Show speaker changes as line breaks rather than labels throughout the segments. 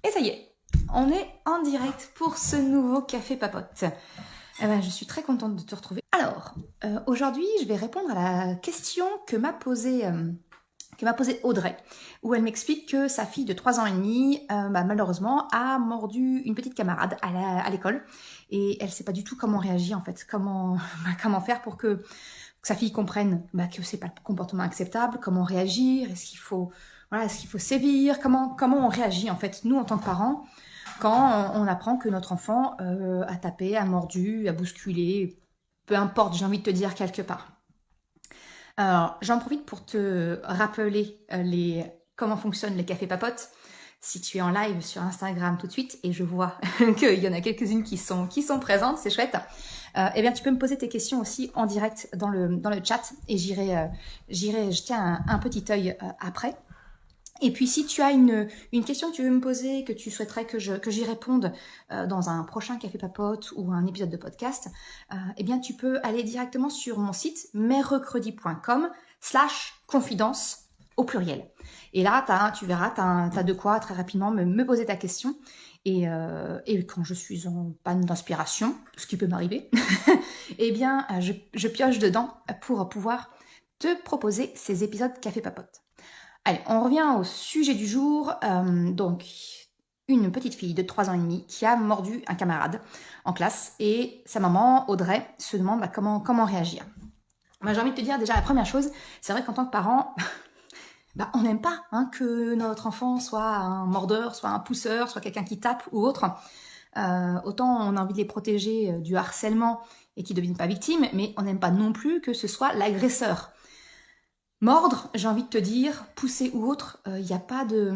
Et ça y est, on est en direct pour ce nouveau Café Papote. Je suis très contente de te retrouver. Alors, aujourd'hui, je vais répondre à la question que m'a posée Audrey, où elle m'explique que sa fille de 3 ans et demi, malheureusement, a mordu une petite camarade à l'école. Et elle ne sait pas du tout comment réagir, en fait, comment faire pour que sa fille comprenne que c'est pas le comportement acceptable, comment réagir, est-ce qu'il faut sévir, comment on réagit, en fait, nous, en tant que parents, quand on apprend que notre enfant a tapé, a mordu, a bousculé, peu importe, j'ai envie de te dire quelque part. Alors, j'en profite pour te rappeler comment fonctionnent les cafés papotes. Si tu es en live sur Instagram tout de suite, et je vois qu'il y en a quelques-unes qui sont présentes, c'est chouette, eh bien, tu peux me poser tes questions aussi en direct dans le chat, et j'irai jeter un petit œil après. Et puis, si tu as une question que tu veux me poser, que tu souhaiterais que j'y réponde dans un prochain Café Papote ou un épisode de podcast, eh bien, tu peux aller directement sur mon site merrecredi.com/confidence au pluriel. Et là, tu verras, tu as de quoi très rapidement me poser ta question. Et quand je suis en panne d'inspiration, ce qui peut m'arriver, eh bien, je pioche dedans pour pouvoir te proposer ces épisodes Café Papote. Allez, on revient au sujet du jour. Donc, une petite fille de 3 ans et demi qui a mordu un camarade en classe et sa maman, Audrey, se demande comment réagir. J'ai envie de te dire déjà la première chose, c'est vrai qu'en tant que parent, on n'aime pas que notre enfant soit un mordeur, soit un pousseur, soit quelqu'un qui tape ou autre. Autant on a envie de les protéger du harcèlement et qu'ils ne deviennent pas victimes, mais on n'aime pas non plus que ce soit l'agresseur. Mordre, j'ai envie de te dire, pousser ou autre, il n'y a pas de...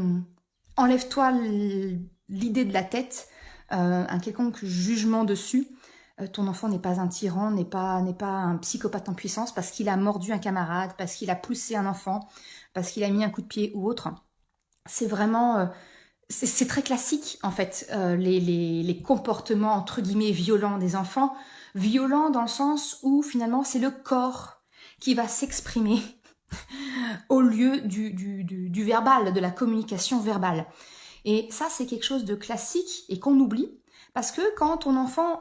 Enlève-toi l'idée de la tête, un quelconque jugement dessus. Ton enfant n'est pas un tyran, n'est pas un psychopathe en puissance parce qu'il a mordu un camarade, parce qu'il a poussé un enfant, parce qu'il a mis un coup de pied ou autre. C'est vraiment... c'est très classique, en fait, les comportements, entre guillemets, violents des enfants. Violents dans le sens où, finalement, c'est le corps qui va s'exprimer au lieu du verbal, de la communication verbale. Et ça, c'est quelque chose de classique et qu'on oublie, parce que quand ton enfant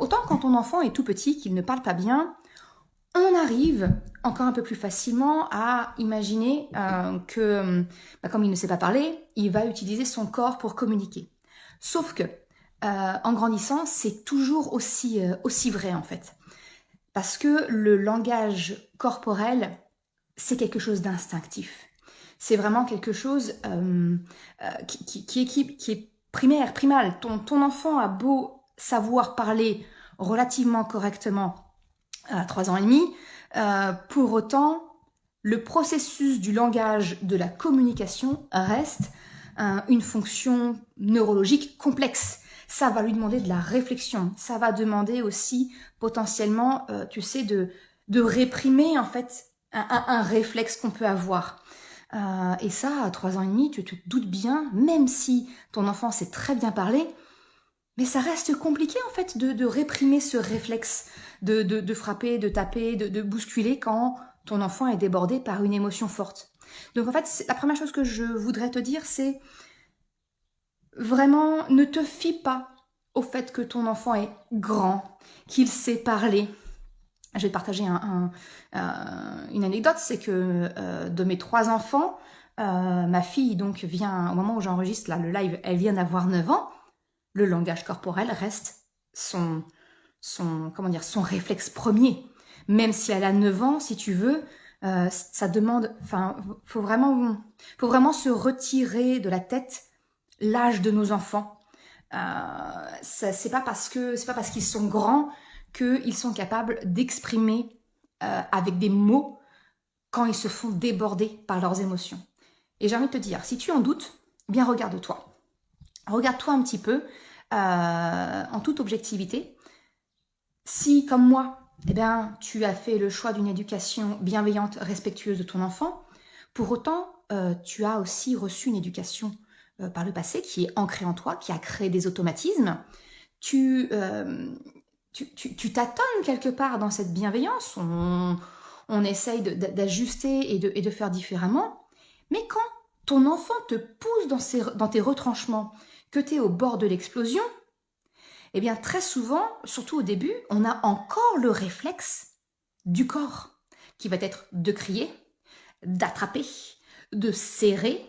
est tout petit, qu'il ne parle pas bien, on arrive encore un peu plus facilement à imaginer que, comme il ne sait pas parler, il va utiliser son corps pour communiquer. Sauf que, en grandissant, c'est toujours aussi vrai, en fait. Parce que le langage corporel, c'est quelque chose d'instinctif. C'est vraiment quelque chose qui est primaire, primal. Ton enfant a beau savoir parler relativement correctement à 3 ans et demi, pour autant, le processus du langage de la communication reste une fonction neurologique complexe. Ça va lui demander de la réflexion. Ça va demander aussi potentiellement, de réprimer en fait un réflexe qu'on peut avoir. Et ça, à 3 ans et demi, tu te doutes bien, même si ton enfant sait très bien parler, mais ça reste compliqué en fait de réprimer ce réflexe de frapper, de taper, de bousculer quand ton enfant est débordé par une émotion forte. Donc en fait, la première chose que je voudrais te dire, c'est vraiment ne te fie pas au fait que ton enfant est grand, qu'il sait parler. Je vais te partager une anecdote, c'est que de mes 3 enfants, ma fille donc vient, au moment où j'enregistre là, le live, elle vient d'avoir 9 ans, le langage corporel reste son réflexe premier. Même si elle a 9 ans, si tu veux, ça demande, faut vraiment se retirer de la tête l'âge de nos enfants. C'est pas parce qu'ils sont grands qu'ils sont capables d'exprimer avec des mots quand ils se font déborder par leurs émotions. Et j'ai envie de te dire, si tu en doutes, bien regarde-toi. Regarde-toi un petit peu, en toute objectivité. Si, comme moi, tu as fait le choix d'une éducation bienveillante, respectueuse de ton enfant, pour autant, tu as aussi reçu une éducation par le passé qui est ancrée en toi, qui a créé des automatismes. Tu tâtonnes quelque part dans cette bienveillance. On essaye d'ajuster et de faire différemment. Mais quand ton enfant te pousse dans tes retranchements, que tu es au bord de l'explosion, eh bien très souvent, surtout au début, on a encore le réflexe du corps qui va être de crier, d'attraper, de serrer.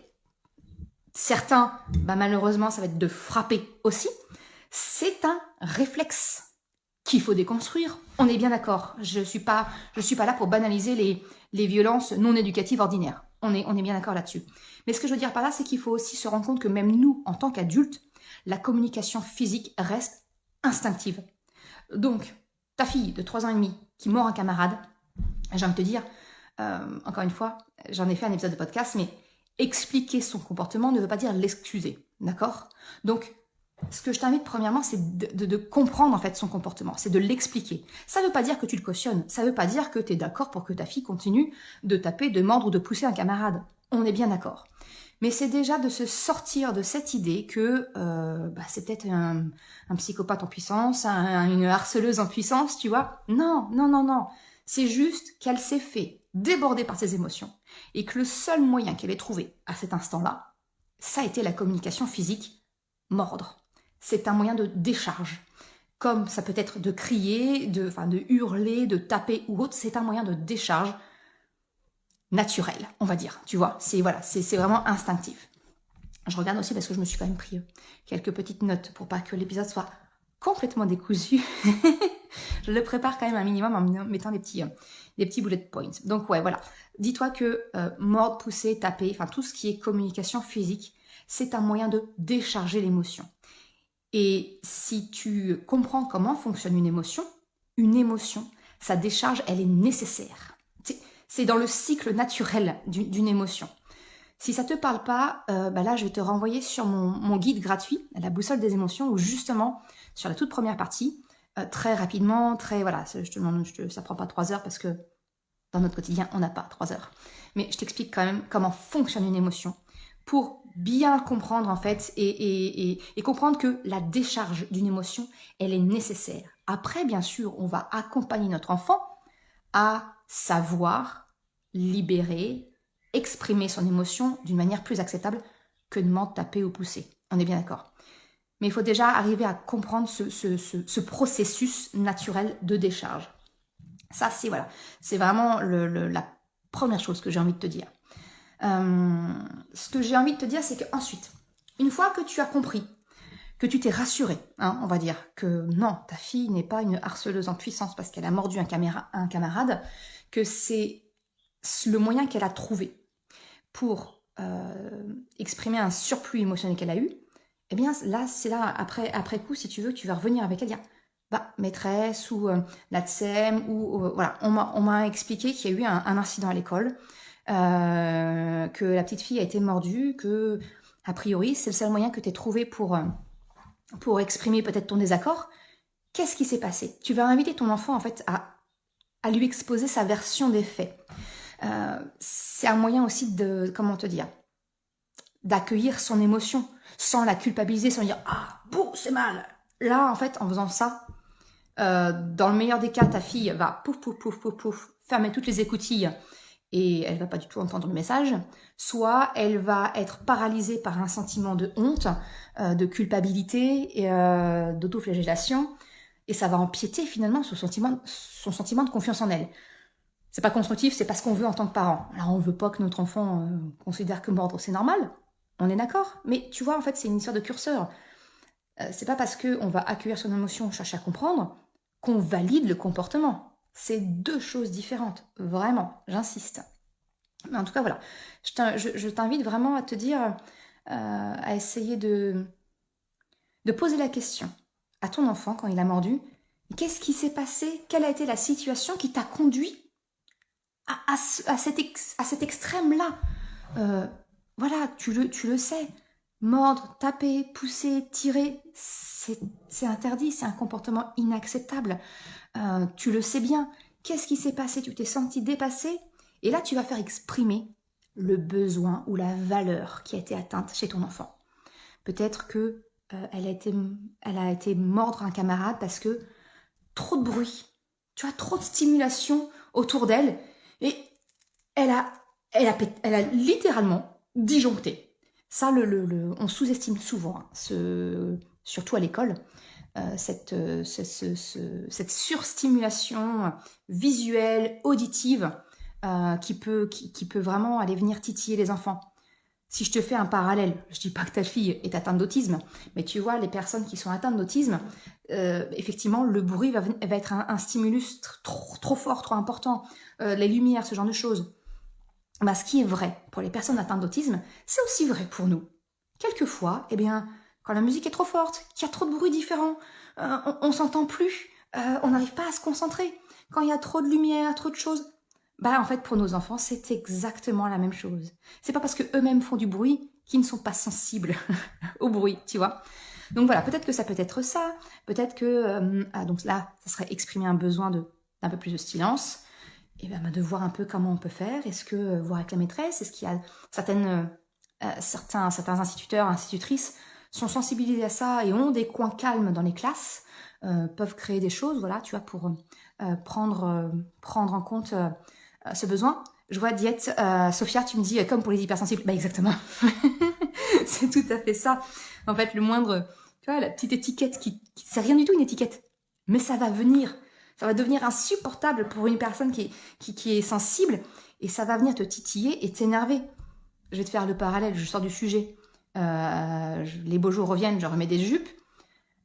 Certains, malheureusement, ça va être de frapper aussi. C'est un réflexe qu'il faut déconstruire. On est bien d'accord. Je suis pas là pour banaliser les violences non éducatives ordinaires. On est bien d'accord là-dessus. Mais ce que je veux dire par là, c'est qu'il faut aussi se rendre compte que même nous, en tant qu'adultes, la communication physique reste instinctive. Donc, ta fille de 3 ans et demi qui mord un camarade, j'ai envie de te dire, encore une fois, j'en ai fait un épisode de podcast, mais expliquer son comportement ne veut pas dire l'excuser, d'accord? Donc, ce que je t'invite premièrement, c'est de comprendre en fait son comportement, c'est de l'expliquer. Ça ne veut pas dire que tu le cautionnes, ça ne veut pas dire que tu es d'accord pour que ta fille continue de taper, de mordre ou de pousser un camarade. On est bien d'accord. Mais c'est déjà de se sortir de cette idée que c'est peut-être un psychopathe en puissance, une harceleuse en puissance, tu vois. Non, non, non, non. C'est juste qu'elle s'est fait déborder par ses émotions et que le seul moyen qu'elle ait trouvé à cet instant-là, ça a été la communication physique, mordre. C'est un moyen de décharge. Comme ça peut être de crier, de hurler, de taper ou autre, c'est un moyen de décharge naturel, on va dire, tu vois, c'est vraiment instinctif. Je regarde aussi parce que je me suis quand même pris quelques petites notes pour pas que l'épisode soit complètement décousu. Je le prépare quand même un minimum en mettant des petits bullet points. Donc ouais, voilà. Dis-toi que mordre, pousser, taper, tout ce qui est communication physique, c'est un moyen de décharger l'émotion. Et si tu comprends comment fonctionne une émotion, sa décharge, elle est nécessaire. C'est dans le cycle naturel d'une émotion. Si ça ne te parle pas, là, je vais te renvoyer sur mon guide gratuit, la boussole des émotions, où justement, sur la toute première partie, très rapidement, ça prend pas 3 heures parce que dans notre quotidien, on n'a pas 3 heures. Mais je t'explique quand même comment fonctionne une émotion pour bien comprendre en fait et comprendre que la décharge d'une émotion, elle est nécessaire. Après, bien sûr, on va accompagner notre enfant à savoir libérer, exprimer son émotion d'une manière plus acceptable que de mentir, taper ou pousser. On est bien d'accord. Mais il faut déjà arriver à comprendre ce processus naturel de décharge. Ça, c'est vraiment la première chose que j'ai envie de te dire. Ce que j'ai envie de te dire, c'est qu'ensuite, une fois que tu as compris, que tu t'es rassuré, on va dire, que non, ta fille n'est pas une harceleuse en puissance parce qu'elle a mordu un camarade, que c'est le moyen qu'elle a trouvé pour exprimer un surplus émotionnel qu'elle a eu, eh bien là, c'est là, après coup, si tu veux, tu vas revenir avec elle, dire, maîtresse ou la TSEM, ou voilà, on m'a expliqué qu'il y a eu un incident à l'école, que la petite fille a été mordue, que, a priori, c'est le seul moyen que tu aies trouvé pour exprimer peut-être ton désaccord. Qu'est-ce qui s'est passé? Tu vas inviter ton enfant en fait à lui exposer sa version des faits. C'est un moyen aussi d'accueillir son émotion sans la culpabiliser, sans dire ah bouh c'est mal. Là en fait en faisant ça, dans le meilleur des cas ta fille va pouf pouf pouf pouf pouf fermer toutes les écoutilles et elle va pas du tout entendre le message, soit elle va être paralysée par un sentiment de honte, de culpabilité et d'autoflagellation, et ça va empiéter finalement son sentiment de confiance en elle. C'est pas constructif, c'est pas ce qu'on veut en tant que parent. Alors on veut pas que notre enfant considère que mordre c'est normal, on est d'accord, mais tu vois en fait c'est une histoire de curseur. C'est pas parce qu'on va accueillir son émotion, chercher à comprendre, qu'on valide le comportement. C'est 2 choses différentes, vraiment, j'insiste. Mais en tout cas, voilà, je t'invite vraiment à te dire, à essayer de poser la question à ton enfant quand il a mordu. Qu'est-ce qui s'est passé? Quelle a été la situation qui t'a conduit à cet extrême-là? Voilà, tu le sais. Mordre, taper, pousser, tirer, c'est interdit, c'est un comportement inacceptable. Tu le sais bien. Qu'est-ce qui s'est passé? Tu t'es senti dépassé? Et là, tu vas faire exprimer le besoin ou la valeur qui a été atteinte chez ton enfant. Peut-être que elle a été mordre un camarade parce que trop de bruit, tu as trop de stimulation autour d'elle et elle a littéralement disjoncté. Ça, on sous-estime souvent, hein, surtout à l'école, cette surstimulation visuelle, auditive, qui peut vraiment aller venir titiller les enfants. Si je te fais un parallèle, je dis pas que ta fille est atteinte d'autisme, mais tu vois, les personnes qui sont atteintes d'autisme, effectivement, le bruit va être un stimulus trop fort, trop important. Les lumières, ce genre de choses. Bah, ce qui est vrai pour les personnes atteintes d'autisme, c'est aussi vrai pour nous. Quelquefois, eh bien, quand la musique est trop forte, qu'il y a trop de bruits différents, on s'entend plus, on n'arrive pas à se concentrer. Quand il y a trop de lumière, trop de choses, bah en fait pour nos enfants c'est exactement la même chose. C'est pas parce que eux-mêmes font du bruit qu'ils ne sont pas sensibles au bruit, tu vois. Donc voilà, peut-être que ça peut être ça, peut-être que donc là ça serait exprimer un besoin d'un peu plus de silence. Et bien de voir un peu comment on peut faire. Est-ce que voir avec la maîtresse, est-ce qu'il y a certains instituteurs, institutrices sont sensibilisés à ça et ont des coins calmes dans les classes, peuvent créer des choses, voilà, tu vois, pour prendre en compte ce besoin. Je vois Diète, Sophia, tu me dis comme pour les hypersensibles. Bah exactement. C'est tout à fait ça. En fait, le moindre, tu vois, la petite étiquette c'est rien du tout une étiquette, mais ça va venir. Ça va devenir insupportable pour une personne qui est sensible et ça va venir te titiller et t'énerver. Je vais te faire le parallèle, je sors du sujet. Les beaux jours reviennent, je remets des jupes.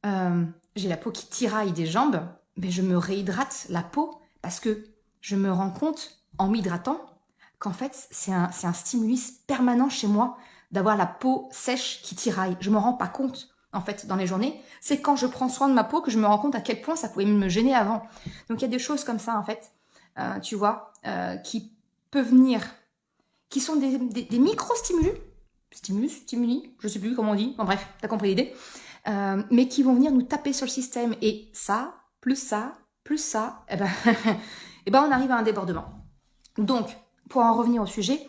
J'ai la peau qui tiraille des jambes, mais je me réhydrate la peau parce que je me rends compte, en m'hydratant, qu'en fait, c'est un stimulus permanent chez moi d'avoir la peau sèche qui tiraille. Je ne me rends pas compte, en fait, dans les journées. C'est quand je prends soin de ma peau que je me rends compte à quel point ça pouvait me gêner avant. Donc, il y a des choses comme ça, en fait, tu vois, qui peuvent venir, qui sont des micro-stimuli, stimuli, je sais plus comment on dit, bon bref, t'as compris l'idée, mais qui vont venir nous taper sur le système. Et ça, plus ça, eh ben, eh ben on arrive à un débordement. Donc, pour en revenir au sujet,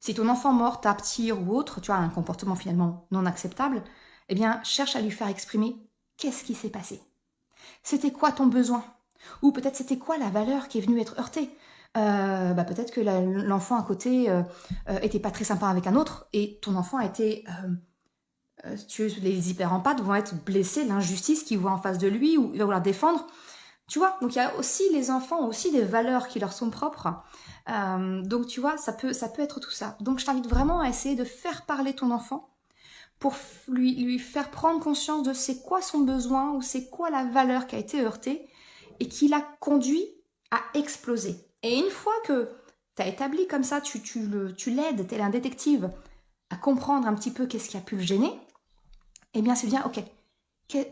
si ton enfant mord, tape, tire ou autre, tu as un comportement finalement non acceptable, eh bien, cherche à lui faire exprimer qu'est-ce qui s'est passé. C'était quoi ton besoin? Ou peut-être c'était quoi la valeur qui est venue être heurtée? Peut-être que l'enfant à côté était pas très sympa avec un autre et ton enfant a été... les hyper-empathes vont être blessés, l'injustice qu'ils voient en face de lui ou il va vouloir défendre. Tu vois, donc il y a aussi, les enfants ont aussi des valeurs qui leur sont propres. Donc tu vois, ça peut être tout ça. Donc je t'invite vraiment à essayer de faire parler ton enfant pour lui faire prendre conscience de c'est quoi son besoin ou c'est quoi la valeur qui a été heurtée et qui l'a conduit à exploser. Et une fois que tu as établi comme ça, tu l'aides, tel un détective, à comprendre un petit peu qu'est-ce qui a pu le gêner, eh bien c'est bien, ok,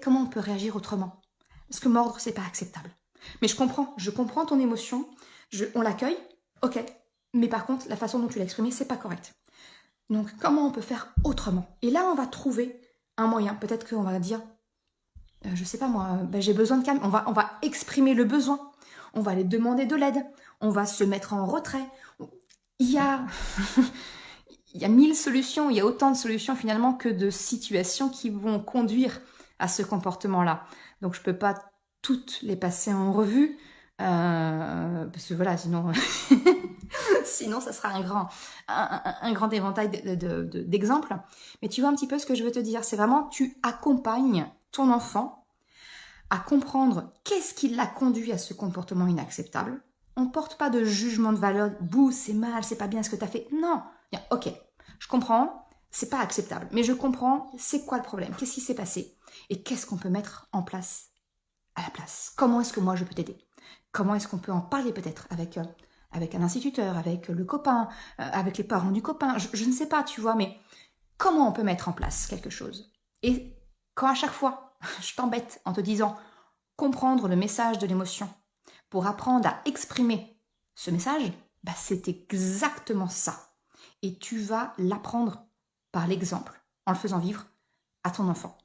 comment on peut réagir autrement? Parce que mordre, c'est pas acceptable. Mais je comprends ton émotion, on l'accueille, ok, mais par contre, la façon dont tu l'as exprimée, c'est pas correct. Donc, comment on peut faire autrement? Et là, on va trouver un moyen. Peut-être qu'on va dire, je sais pas moi, j'ai besoin de calme. On va exprimer le besoin. On va aller demander de l'aide. On va se mettre en retrait. Il y a... il y a 1000 solutions, il y a autant de solutions finalement que de situations qui vont conduire à ce comportement-là. Donc je peux pas toutes les passer en revue, parce que voilà, sinon, sinon ça sera un grand éventail d'exemples. Mais tu vois un petit peu ce que je veux te dire, c'est vraiment tu accompagnes ton enfant à comprendre qu'est-ce qui l'a conduit à ce comportement inacceptable. On ne porte pas de jugement de valeur, bouh, c'est mal, c'est pas bien ce que tu as fait. Non, ok, je comprends, c'est pas acceptable, mais je comprends, c'est quoi le problème, qu'est-ce qui s'est passé et qu'est-ce qu'on peut mettre en place à la place. Comment est-ce que moi je peux t'aider? Comment est-ce qu'on peut en parler peut-être avec un instituteur, avec le copain, avec les parents du copain, je ne sais pas, tu vois, mais comment on peut mettre en place quelque chose? Et quand à chaque fois, je t'embête en te disant comprendre le message de l'émotion pour apprendre à exprimer ce message, c'est exactement ça. Et tu vas l'apprendre par l'exemple, en le faisant vivre à ton enfant.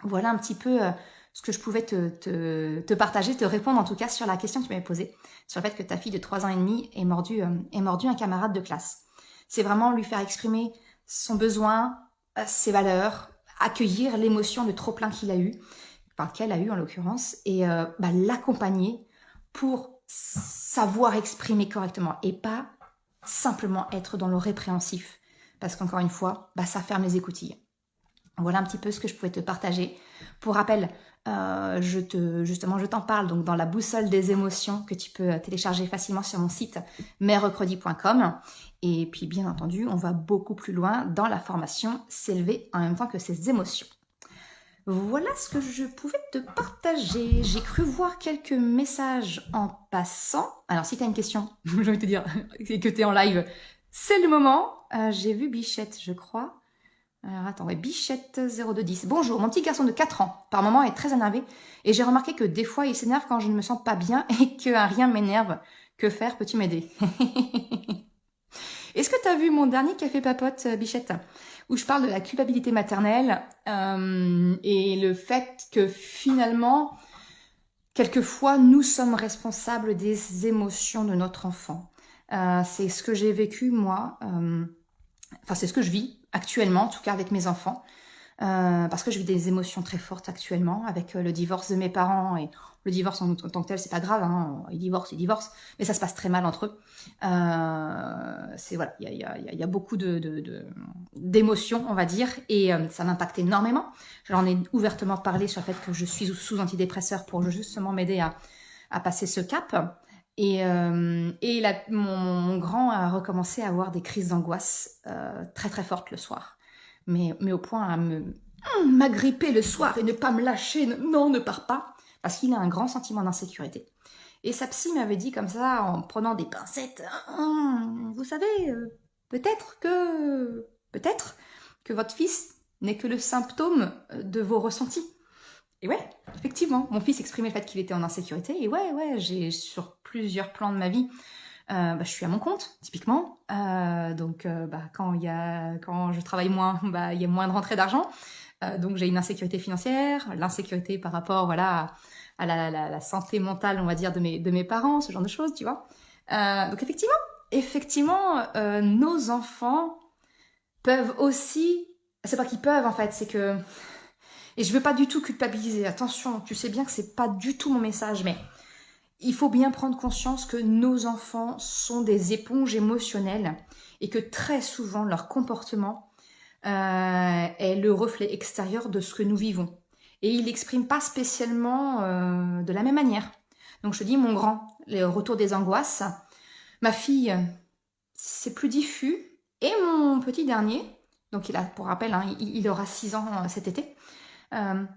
Voilà un petit peu ce que je pouvais te partager, te répondre en tout cas sur la question que tu m'avais posée, sur le fait que ta fille de 3 ans et demi ait mordu un camarade de classe. C'est vraiment lui faire exprimer son besoin, ses valeurs, accueillir l'émotion de trop-plein qu'il a eu, enfin qu'elle a eu en l'occurrence, et l'accompagner pour savoir exprimer correctement et pas simplement être dans le répréhensif. parce qu'encore une fois, ça ferme les écoutilles. Voilà un petit peu ce que je pouvais te partager. Pour rappel, je t'en parle donc dans la boussole des émotions que tu peux télécharger facilement sur mon site merrecredi.com. Et puis bien entendu, on va beaucoup plus loin dans la formation S'élever en même temps que ses émotions. Voilà ce que je pouvais te partager. J'ai cru voir quelques messages en passant. Alors si tu as une question, j'ai envie de te dire que tu es en live, c'est le moment. J'ai vu Bichette, je crois. Alors attends, ouais, Bichette0210. Bonjour, mon petit garçon de 4 ans, par moment est très énervé et j'ai remarqué que des fois il s'énerve quand je ne me sens pas bien et que rien m'énerve. Que faire? Peux-tu m'aider? Est-ce que tu as vu mon dernier café papote, Bichette, où je parle de la culpabilité maternelle et le fait que finalement, quelquefois, nous sommes responsables des émotions de notre enfant. C'est ce que j'ai vécu, moi. Enfin, c'est ce que je vis actuellement, en tout cas avec mes enfants, parce que je vis des émotions très fortes actuellement avec le divorce de mes parents. Et le divorce en tant que tel, c'est pas grave, hein, ils divorcent, mais ça se passe très mal entre eux. C'est voilà, il y a beaucoup d'émotions, on va dire, et ça m'impacte énormément. J'en ai ouvertement parlé sur le fait que je suis sous antidépresseur pour justement m'aider à passer ce cap. Et mon grand a recommencé à avoir des crises d'angoisse très très fortes le soir. Mais au point à m'agripper le soir et ne pas me lâcher. Non, ne pars pas. Parce qu'il a un grand sentiment d'insécurité. Et sa psy m'avait dit comme ça, en prenant des pincettes, vous savez, peut-être que votre fils n'est que le symptôme de vos ressentis. Et ouais, effectivement, mon fils exprimait le fait qu'il était en insécurité. Et ouais, j'ai sur plusieurs plans de ma vie, je suis à mon compte, typiquement. Donc, quand je travaille moins, il y a moins de rentrée d'argent. Donc, j'ai une insécurité financière, l'insécurité par rapport, voilà, à la santé mentale, on va dire, de mes parents, ce genre de choses, tu vois. Donc, effectivement, nos enfants peuvent aussi... C'est pas qu'ils peuvent, en fait, c'est que... Et je veux pas du tout culpabiliser. Attention, tu sais bien que c'est pas du tout mon message, mais il faut bien prendre conscience que nos enfants sont des éponges émotionnelles et que très souvent leur comportement est le reflet extérieur de ce que nous vivons. Et ils l'expriment pas spécialement de la même manière. Donc je te dis, mon grand, le retour des angoisses. Ma fille, c'est plus diffus. Et mon petit dernier, donc il a, pour rappel, hein, il aura 6 ans cet été. On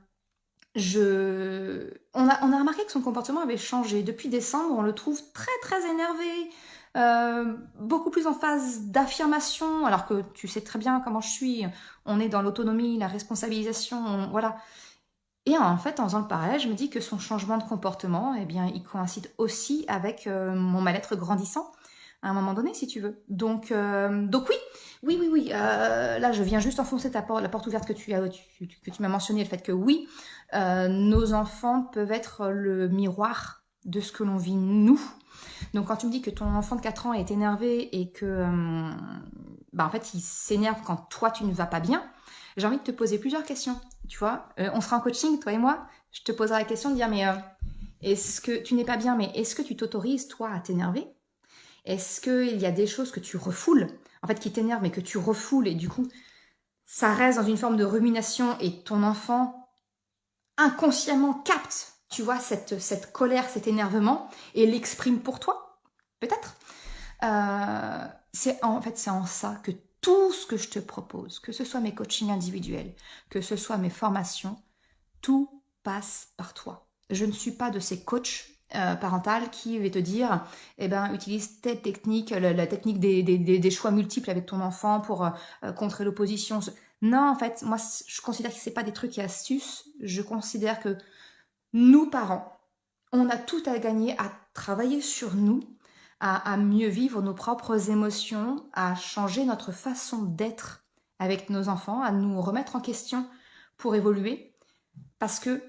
a remarqué que son comportement avait changé. Depuis décembre, on le trouve très très énervé, beaucoup plus en phase d'affirmation, alors que tu sais très bien comment je suis. On est dans l'autonomie, la responsabilisation, voilà. Et en fait, en faisant le parallèle, je me dis que son changement de comportement, eh bien, il coïncide aussi avec mon mal-être grandissant à un moment donné, si tu veux. Donc oui. Là, je viens juste enfoncer la porte ouverte que tu m'as mentionné, le fait que oui, nos enfants peuvent être le miroir de ce que l'on vit nous. Donc quand tu me dis que ton enfant de 4 ans est énervé et que en fait il s'énerve quand toi tu ne vas pas bien, j'ai envie de te poser plusieurs questions. Tu vois, on sera en coaching, toi et moi, je te poserai la question de dire mais est-ce que tu n'es pas bien, mais est-ce que tu t'autorises toi à t'énerver? Est-ce qu'il y a des choses que tu refoules, en fait qui t'énervent mais que tu refoules et du coup ça reste dans une forme de rumination et ton enfant inconsciemment capte, tu vois, cette colère, cet énervement et l'exprime pour toi, peut-être. C'est en ça que tout ce que je te propose, que ce soit mes coachings individuels, que ce soit mes formations, tout passe par toi. Je ne suis pas de ces coachs parentales qui va te dire utilise telle technique, la technique des choix multiples avec ton enfant pour contrer l'opposition. Non, en fait, moi, je considère que c'est pas des trucs et astuces. Je considère que nous, parents, on a tout à gagner à travailler sur nous, à mieux vivre nos propres émotions, à changer notre façon d'être avec nos enfants, à nous remettre en question pour évoluer. Parce que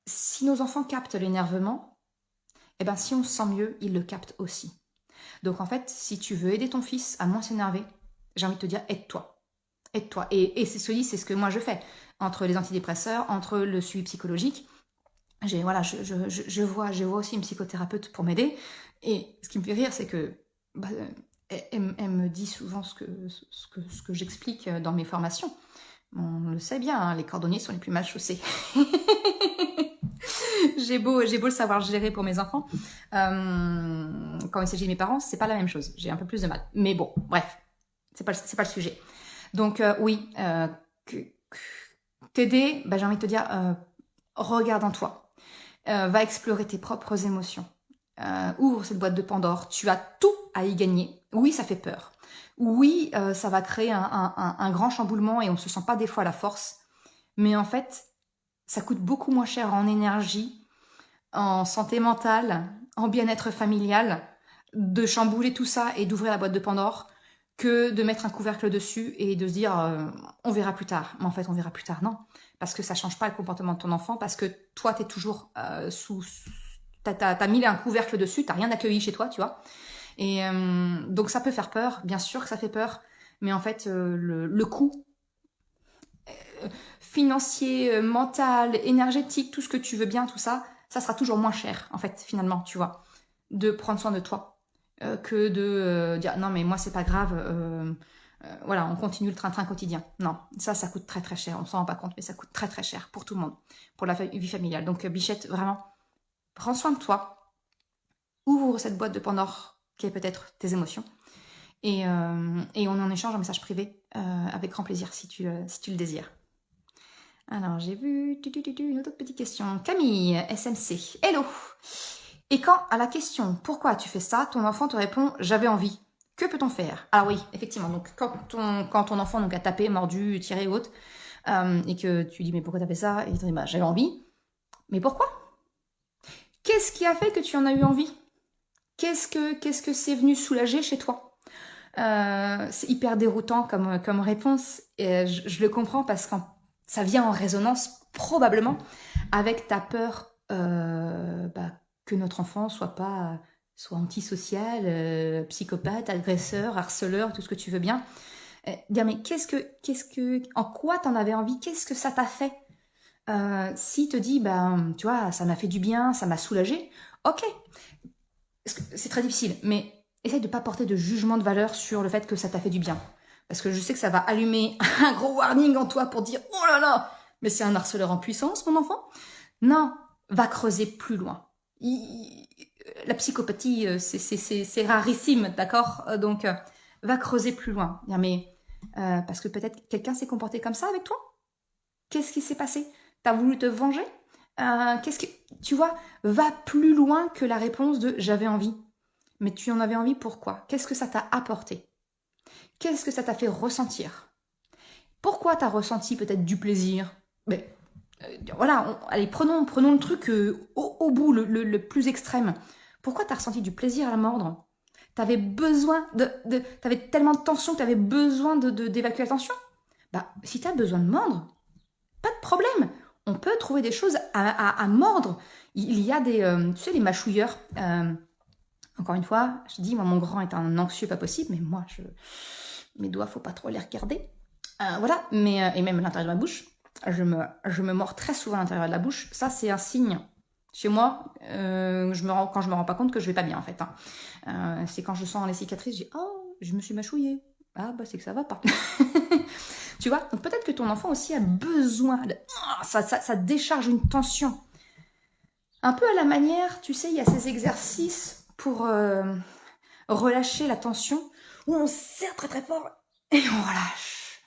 si nos enfants captent l'énervement, si on se sent mieux, ils le captent aussi. Donc en fait, si tu veux aider ton fils à moins s'énerver, j'ai envie de te dire, aide-toi. Aide-toi. Et c'est ce que moi je fais. Entre les antidépresseurs, entre le suivi psychologique, je vois aussi une psychothérapeute pour m'aider. Et ce qui me fait rire, c'est que elle me dit souvent ce que j'explique dans mes formations. On le sait bien, hein, les cordonniers sont les plus mal chaussés. J'ai beau le savoir gérer pour mes enfants. Quand il s'agit de mes parents, c'est pas la même chose. J'ai un peu plus de mal. Mais bon, bref, c'est pas le sujet. Donc oui, t'aider, j'ai envie de te dire, regarde en toi. Va explorer tes propres émotions. Ouvre cette boîte de Pandore. Tu as tout à y gagner. Oui, ça fait peur. Oui, ça va créer un grand chamboulement et on ne se sent pas des fois à la force. Mais en fait, ça coûte beaucoup moins cher en énergie, en santé mentale, en bien-être familial, de chambouler tout ça et d'ouvrir la boîte de Pandore que de mettre un couvercle dessus et de se dire on verra plus tard. Mais en fait, on verra plus tard, non. Parce que ça change pas le comportement de ton enfant, parce que toi, t'es toujours t'as mis un couvercle dessus, t'as rien accueilli chez toi, tu vois. Et donc ça peut faire peur, bien sûr que ça fait peur, mais en fait, le coût financier, mental, énergétique, tout ce que tu veux bien, tout ça, ça sera toujours moins cher, en fait, finalement, tu vois, de prendre soin de toi, que de dire non, mais moi, c'est pas grave, voilà, on continue le train-train quotidien. Non, ça coûte très très cher, on s'en rend pas compte, mais ça coûte très très cher pour tout le monde, pour la vie familiale. Donc, Bichette, vraiment, prends soin de toi, ouvre cette boîte de Pandore qui est peut-être tes émotions, et on en échange en message privé avec grand plaisir si tu le désires. Alors, j'ai vu une autre petite question. Camille, SMC. Hello. Et quand, à la question « Pourquoi tu fais ça ?», ton enfant te répond « J'avais envie ». Que peut-on faire? Alors oui, effectivement. Donc, quand ton enfant donc, a tapé, mordu, tiré ou autre, et que tu dis « Mais pourquoi t'as fait ça ?» Et il te dit « J'avais envie ». Mais pourquoi? Qu'est-ce qui a fait que tu en as eu envie? Qu'est-ce que c'est venu soulager chez toi? C'est hyper déroutant comme réponse. Et je le comprends parce que ça vient en résonance probablement avec ta peur que notre enfant soit antisocial, psychopathe, agresseur, harceleur, tout ce que tu veux bien. Dire mais en quoi t'en avais envie? Qu'est-ce que ça t'a fait? S'il te dit tu vois, ça m'a fait du bien, ça m'a soulagé, ok. C'est très difficile, mais essaye de ne pas porter de jugement de valeur sur le fait que ça t'a fait du bien. Parce que je sais que ça va allumer un gros warning en toi pour dire « Oh là là, mais c'est un harceleur en puissance, mon enfant !» Non, va creuser plus loin. La psychopathie, c'est rarissime, d'accord? Donc, va creuser plus loin. Parce que peut-être quelqu'un s'est comporté comme ça avec toi? Qu'est-ce qui s'est passé? T'as voulu te venger? Tu vois, va plus loin que la réponse de « j'avais envie ». Mais tu en avais envie pourquoi? Qu'est-ce que ça t'a apporté? Qu'est-ce que ça t'a fait ressentir? Pourquoi t'as ressenti peut-être du plaisir? Mais voilà, allez, prenons le truc au bout, le plus extrême. Pourquoi t'as ressenti du plaisir à la mordre? T'avais besoin t'avais tellement de tension que t'avais besoin d'évacuer la tension? Si t'as besoin de mordre, pas de problème. On peut trouver des choses à mordre. Il y a des, tu sais, les mâchouilleurs. Encore une fois, je dis, moi, mon grand est un anxieux pas possible, mais moi, mes doigts, faut pas trop les regarder. Voilà, et même à l'intérieur de ma bouche, je me mords très souvent à l'intérieur de la bouche. Ça, c'est un signe. Chez moi, quand je me rends pas compte que je vais pas bien, en fait. C'est quand je sens les cicatrices, je dis, oh, je me suis mâchouillée. Ah, c'est que ça va pas. Tu vois, donc peut-être que ton enfant aussi a besoin ça décharge une tension. Un peu à la manière, tu sais, il y a ces exercices pour relâcher la tension où on serre très très fort et on relâche.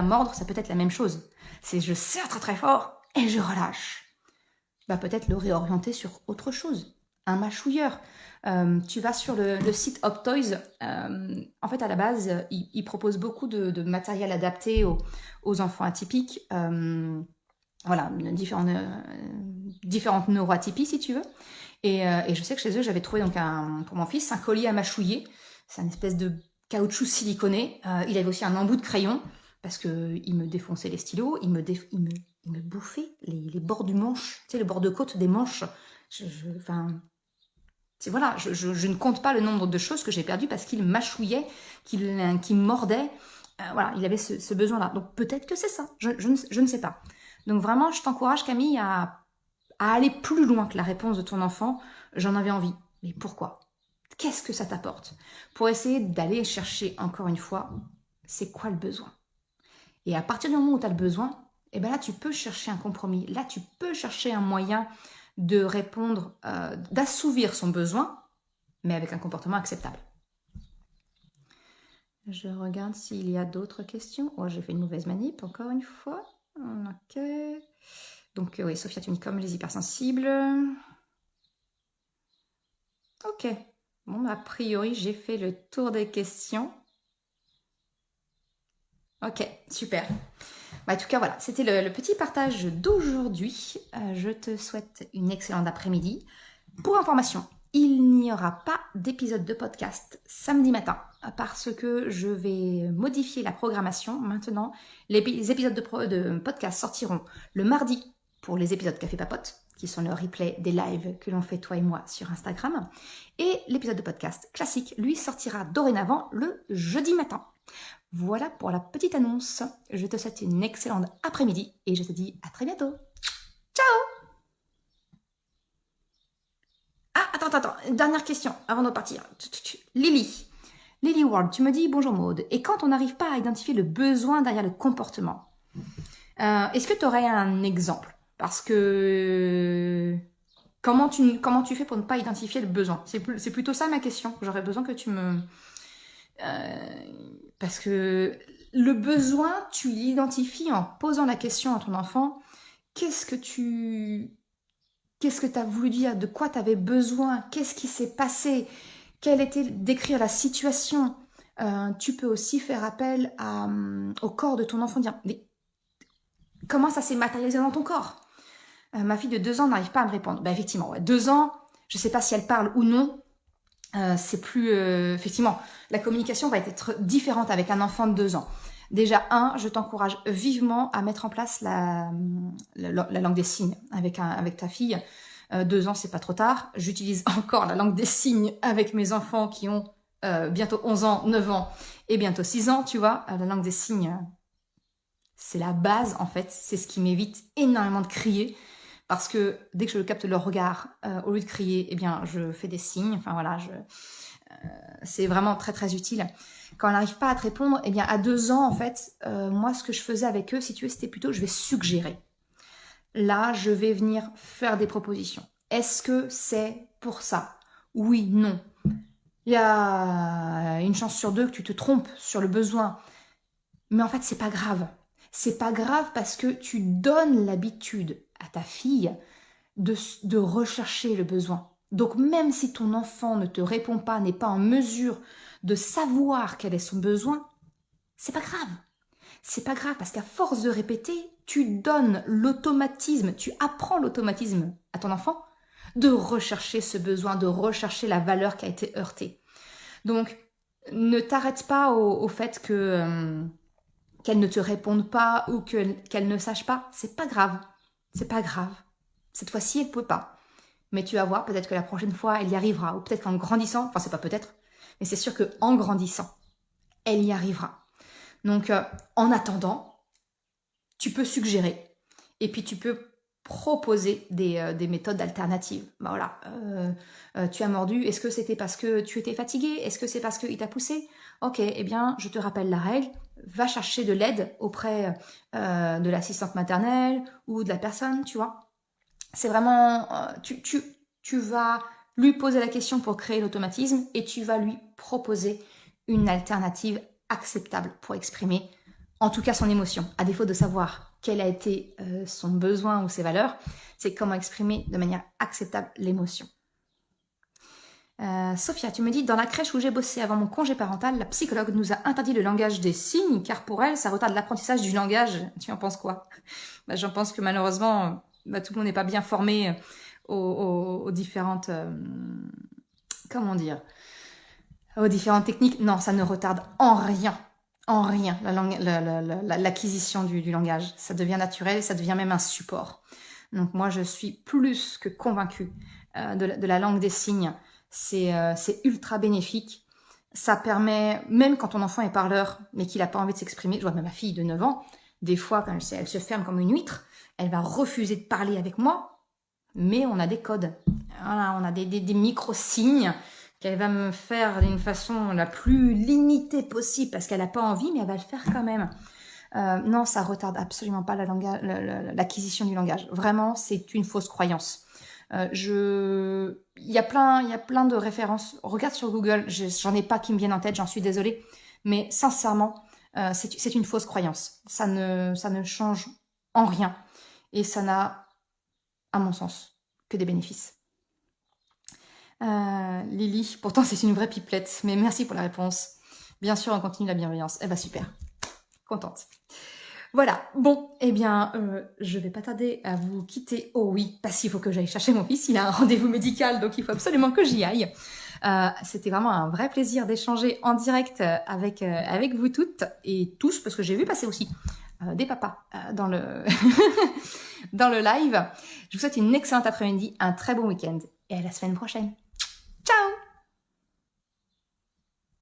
Mordre, ça peut être la même chose. C'est je serre très très fort et je relâche. Peut-être le réorienter sur autre chose. Un mâchouilleur. Tu vas sur le site Optoys. En fait, à la base, il propose beaucoup de matériel adapté aux enfants atypiques. Voilà, différentes neuroatypies, si tu veux. Et je sais que chez eux, j'avais trouvé donc pour mon fils un collier à mâchouiller. C'est une espèce de caoutchouc siliconé. Il avait aussi un embout de crayon parce qu'il me défonçait les stylos. Il me bouffait les bords du manche, tu sais, le bord de côte des manches. Voilà, je ne compte pas le nombre de choses que j'ai perdues parce qu'il mâchouillait, qu'il mordait. Voilà, il avait ce besoin-là. Donc peut-être que c'est ça. Je ne sais pas. Donc vraiment, je t'encourage, Camille, à aller plus loin que la réponse de ton enfant. J'en avais envie. Mais pourquoi? qu'est-ce que ça t'apporte, pour essayer d'aller chercher, encore une fois, c'est quoi le besoin. Et à partir du moment où tu as le besoin, eh ben là, tu peux chercher un compromis. Là, tu peux chercher un moyen de répondre, d'assouvir son besoin, mais avec un comportement acceptable. Je regarde s'il y a d'autres questions. Oh, j'ai fait une mauvaise manip, encore une fois. Ok. Donc, oui, Sophia, tu me dis comme les hypersensibles. Ok. Bon, a priori, j'ai fait le tour des questions. Ok, super. En tout cas, voilà, c'était le petit partage d'aujourd'hui. Je te souhaite une excellente après-midi. Pour information, il n'y aura pas d'épisode de podcast samedi matin parce que je vais modifier la programmation. Maintenant, les épisodes de podcast sortiront le mardi pour les épisodes Café Papote, qui sont le replay des lives que l'on fait toi et moi sur Instagram. Et l'épisode de podcast classique, lui, sortira dorénavant le jeudi matin. Voilà pour la petite annonce. Je te souhaite une excellente après-midi et je te dis à très bientôt. Ciao! Ah, attends. Dernière question avant de partir. Lily Ward, tu me dis bonjour Maude. Et quand on n'arrive pas à identifier le besoin derrière le comportement, est-ce que tu aurais un exemple? Parce que comment tu fais pour ne pas identifier le besoin? C'est plutôt ça ma question. J'aurais besoin que tu me... parce que le besoin, tu l'identifies en posant la question à ton enfant. Qu'est-ce que tu as voulu dire? De quoi tu avais besoin? Qu'est-ce qui s'est passé? Quelle était décrire la situation? Tu peux aussi faire appel au corps de ton enfant, dire mais comment ça s'est matérialisé dans ton corps? Ma fille de 2 ans n'arrive pas à me répondre. Ben effectivement, ouais, 2 ans, je ne sais pas si elle parle ou non. C'est plus... effectivement, la communication va être différente avec un enfant de 2 ans. Déjà, je t'encourage vivement à mettre en place la langue des signes avec ta fille. 2 ans, c'est pas trop tard. J'utilise encore la langue des signes avec mes enfants qui ont bientôt 11 ans, 9 ans et bientôt 6 ans, tu vois. La langue des signes, c'est la base, en fait. C'est ce qui m'évite énormément de crier. Parce que dès que je capte leur regard, au lieu de crier, eh bien, je fais des signes. Enfin, voilà, c'est vraiment très, très utile. Quand elle n'arrive pas à te répondre, eh bien, à 2 ans, en fait, moi, ce que je faisais avec eux, si tu veux, c'était plutôt, je vais suggérer. Là, je vais venir faire des propositions. Est-ce que c'est pour ça? Oui, non. Il y a une chance sur 2 que tu te trompes sur le besoin. Mais en fait, c'est pas grave. C'est pas grave parce que tu donnes l'habitude à ta fille de rechercher le besoin. Donc même si ton enfant ne te répond pas, n'est pas en mesure de savoir quel est son besoin, c'est pas grave. C'est pas grave parce qu'à force de répéter, tu donnes l'automatisme, tu apprends l'automatisme à ton enfant de rechercher ce besoin, de rechercher la valeur qui a été heurtée. Donc ne t'arrête pas au fait que qu'elle ne te réponde pas ou qu'elle ne sache pas. C'est pas grave. C'est pas grave. Cette fois-ci, elle ne peut pas. Mais tu vas voir, peut-être que la prochaine fois, elle y arrivera. Ou peut-être qu'en grandissant, enfin c'est pas peut-être, mais c'est sûr qu'en grandissant, elle y arrivera. Donc en attendant, tu peux suggérer. Et puis tu peux proposer des méthodes alternatives. Ben voilà, tu as mordu, est-ce que c'était parce que tu étais fatigué? Est-ce que c'est parce qu'il t'a poussé? Ok, eh bien, je te rappelle la règle, va chercher de l'aide auprès de l'assistante maternelle ou de la personne, tu vois. C'est vraiment, tu vas lui poser la question pour créer l'automatisme et tu vas lui proposer une alternative acceptable pour exprimer en tout cas son émotion, à défaut de savoir quel a été son besoin ou ses valeurs, c'est comment exprimer de manière acceptable l'émotion. Sophia, tu me dis, dans la crèche où j'ai bossé avant mon congé parental, la psychologue nous a interdit le langage des signes, car pour elle, ça retarde l'apprentissage du langage. Tu en penses quoi? J'en pense que malheureusement, tout le monde n'est pas bien formé aux différentes... comment dire? Aux différentes techniques. Non, ça ne retarde en rien l'acquisition du langage. Ça devient naturel, ça devient même un support. Donc moi, je suis plus que convaincue de la langue des signes. C'est ultra bénéfique. Ça permet, même quand ton enfant est parleur, mais qu'il n'a pas envie de s'exprimer, je vois même ma fille de 9 ans, des fois, quand elle se ferme comme une huître, elle va refuser de parler avec moi, mais on a des codes. Voilà, on a des micro-signes qu'elle va me faire d'une façon la plus limitée possible parce qu'elle n'a pas envie, mais elle va le faire quand même. Non, ça retarde absolument pas l'acquisition du langage. Vraiment, c'est une fausse croyance. Il y a plein de références. Regarde sur Google, j'en ai pas qui me viennent en tête, j'en suis désolée. Mais sincèrement, c'est une fausse croyance. Ça ne change en rien. Et ça n'a, à mon sens, que des bénéfices. Lily, pourtant c'est une vraie pipelette, mais merci pour la réponse. Bien sûr, on continue la bienveillance. Eh ben super, contente. Voilà, bon, eh bien, je vais pas tarder à vous quitter. Oh oui, parce qu'il faut que j'aille chercher mon fils, il a un rendez-vous médical, donc il faut absolument que j'y aille. C'était vraiment un vrai plaisir d'échanger en direct avec vous toutes et tous, parce que j'ai vu passer aussi des papas dans le, dans le live. Je vous souhaite une excellente après-midi, un très bon week-end et à la semaine prochaine. Ciao!